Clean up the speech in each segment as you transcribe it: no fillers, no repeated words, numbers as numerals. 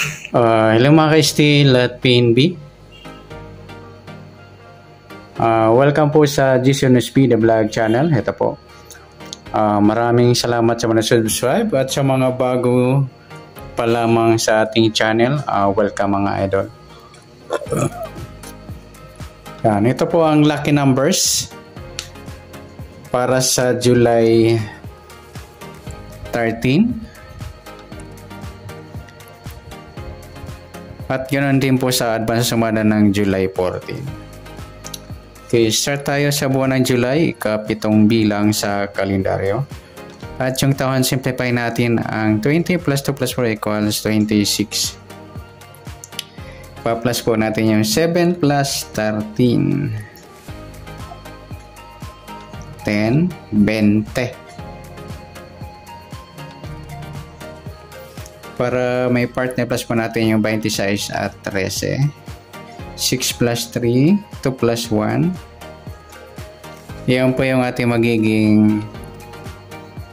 Hello mga ka-Steel at PNB. Welcome po sa GCNSP The Vlog Channel. Ito po. Maraming salamat sa mga subscribe at sa mga bago pa lamang sa ating channel. Welcome mga idol. Yan, ito po ang lucky numbers para sa July 13. At ganoon din po sa advance sumada ng July 14. Okay, start tayo sa buwan ng July, ikapitong bilang sa kalendaryo. At yung taon, simplify natin ang 20 plus 2 plus 4 equals 26. Pa-plus po natin yung 7 plus 13. 10, 20. Para may partner plus po natin yung 26 at 13. 6 plus 3, 2 plus 1. Yan po yung ating magiging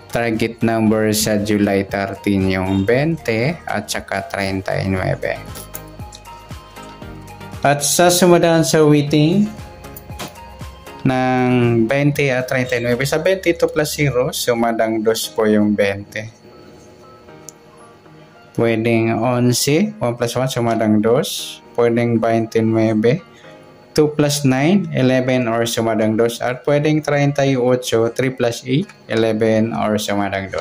target number sa July 13, yung 20 at saka 39. At sa sumadaan sa waiting ng 20 at 39, sa 22 plus 0, sumadang 2 po yung 20. Pwedeng 11, 1 plus 1, sumadang 2. Pwedeng 29, 2 plus 9, 11 or sumadang 2. At pwedeng 38, 3 plus 8, 11 or sumadang 2.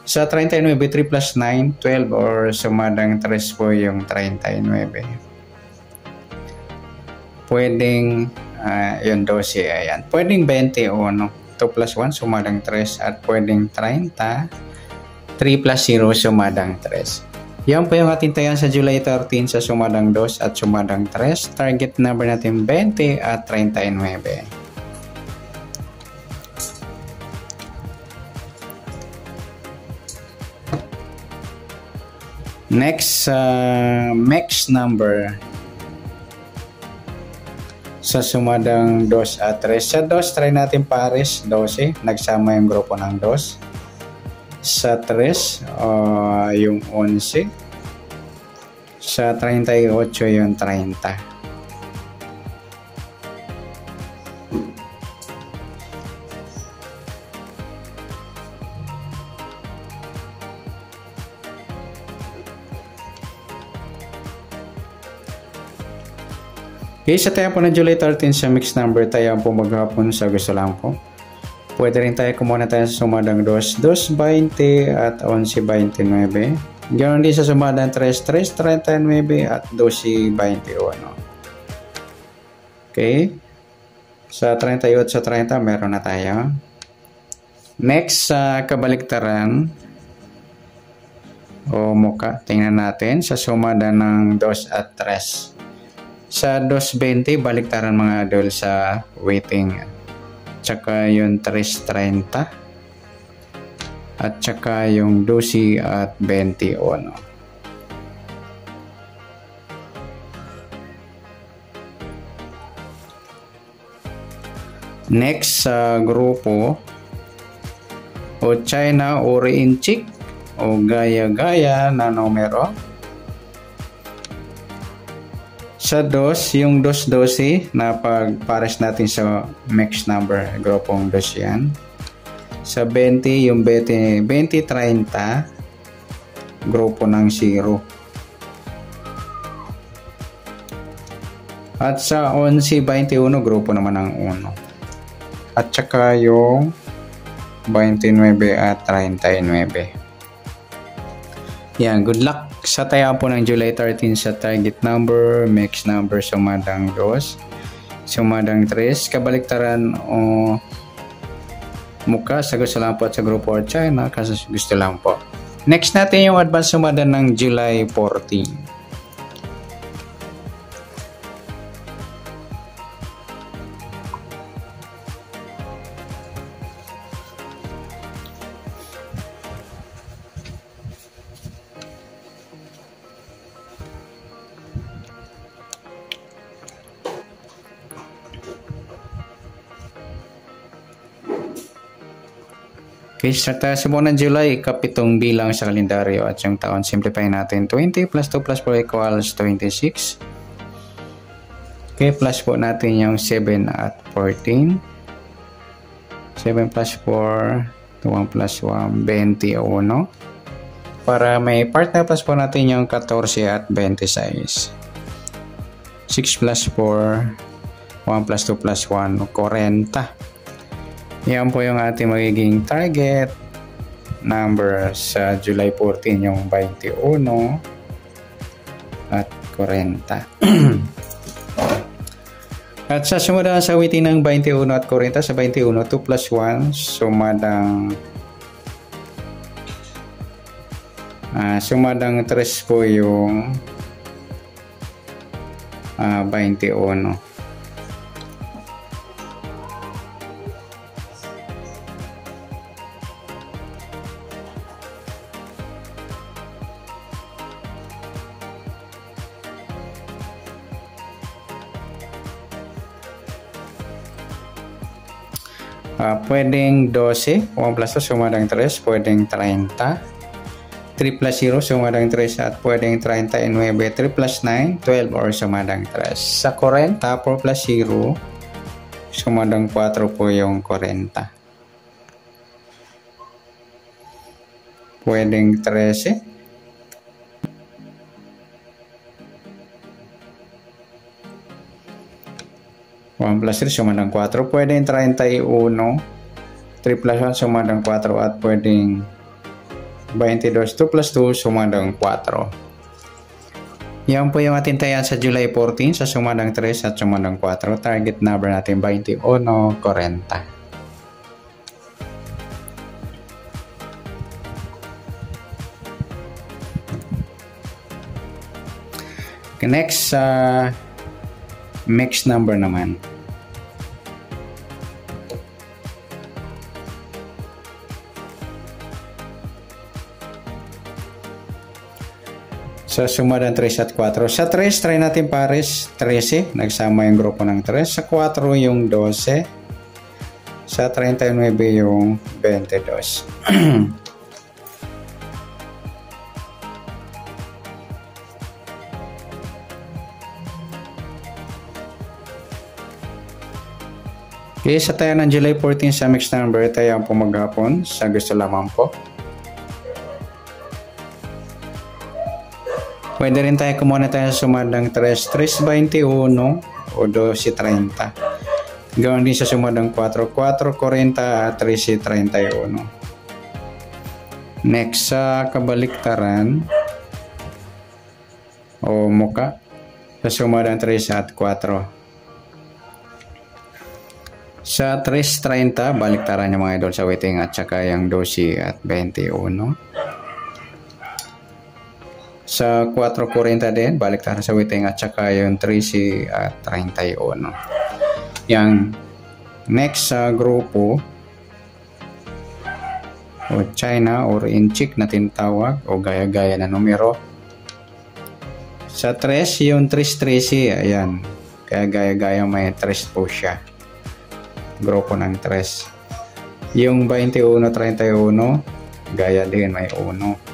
Sa 39, 3 plus 9, 12 or sumadang 3 po yung 39. Pwedeng, yung 12, ayan. Pwedeng 21, 2 plus 1, sumadang 3. At pwedeng 30, 3 plus 0, sumadang 3. Yan po yung ating tayan sa July 13 sa sumadang 2 at sumadang 3. Target number natin 20 at 39. Next, max number sa sumadang 2 at 3. Sa 2, try natin pares, 12. Nagsama yung grupo ng 2. Sa 3, yung 11. Sa 38, yung 30. Okay, sa tayo po ng July 13 sa mixed number, tayo po maghapon sa gusto lang po. Pwede rin tayo kumuha tayo sa sumadang 2, 2.20 at 11.29. Ganoon din sa sumadang 3, 3.39 at 12.21. Okay. Sa 38 sa 30, meron na tayo. Next, sa kabaliktaran o muka, tingnan natin sa sumadang ng 2 at 3. Sa 2.20, baliktaran mga idol sa waiting. Tsaka yung 3.30 at tsaka yung 12 at 21. Next sa grupo o China o Reinchik o gaya-gaya na numero. Sa 2, yung 2-12 na pagpares natin sa mixed number, grupong 2 yan. Sa 20, yung 20-30, grupo ng 0. At sa 11-21, grupo naman ng 1. At saka yung 29 at 39. Yan, good luck sa tayo po ng July 13 sa target number, mixed number, sumadang 2, sumadang 3, kabaliktaran o muka sa gusto lang po at sa grupo or China kasi gusto lang po. Next natin yung advance sumada ng July 14. Okay, sa buwan ng July, ikapitong bilang sa kalendaryo at yung taon, simplify natin. 20 plus 2 plus 4 equals 26. Okay, plus po natin yung 7 at 14. 7 plus 4, 1 plus 1, 21. Para may part na plus po natin yung 14 at 26. 6 plus 4, 1 plus 2 plus 1, 40. Yan po yung ating magiging target number sa July 14, yung 21 at 40. At sa sumadang sa awitin ng 21 at 40, sa 21, 2 plus 1, sumadang 3 po yung 21. Pwedeng 12, 1 plus 2 sumadang 3, pwedeng 30, 3 plus 0 sumadang 3 at pwedeng 39, 3 plus 9, 12 or sumadang 3. Sa 40, 4 plus 0, sumadang 4 po yung 40. Pwedeng 13. 1 plus 3 sumadang 4. Pwedeng 31. 3 plus 1 sumadang 4 at pwedeng 22. 2 plus 2 sumadang 4. Yan po yung ating tayan sa July 14 sa sumadang 3 at sumadang 4. Target number natin 21, 40. Next, mixed number naman. Sa sumadang 3 at 4. Sa 3, try natin pares 13. Nagsama yung grupo ng 3. Sa 4 yung 12. Sa 39 yung 22. Okay, sa tayo ng July 14 sa mixed number, tayo ang maghapon sa gusto lamang po. Pwede rin tayo kumuha na tayo sa sumadang 3, 3.21 o 12.30. Gawin din sa sumadang 4, 4.40 at 13.31. Next, sa kabaliktaran o muka, sa sumadang 3 at 4. Sa 3.30, baliktaran yung mga idol sa waiting at saka yung 12 at 21. Sa 4.40 din, baliktaran sa waiting at saka yung 13 at 31. Yang next sa grupo o China or inchik na tinatawag o gaya-gaya na numero. Sa 3, yung 3.13, ayan. Kaya gaya-gaya may 3 po siya. Grupo ng 3. Yung 21.31, gaya din may 1.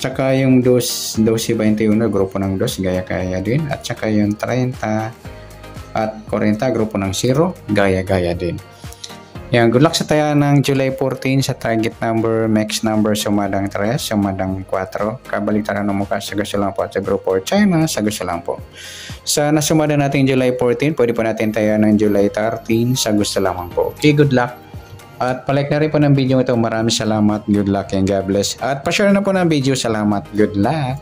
Tsaka yung 12.21, grupo ng 2, gaya-gaya din. At tsaka yung 30 at 40, grupo ng 0, gaya-gaya din. Yan, good luck sa tayo ng July 14 sa target number, max number, sumadang 3, sumadang 4. Kabaliktaran ng mukha sa gusto lang po at sa grupo China, sa gusto lang po. Sa nasumada natin July 14, pwede po natin tayo ng July 13, sa gusto lamang po. Okay, good luck. At palike na rin po ng video ito. Maraming salamat. Good luck and God bless. At pa-share na po ng video. Salamat. Good luck.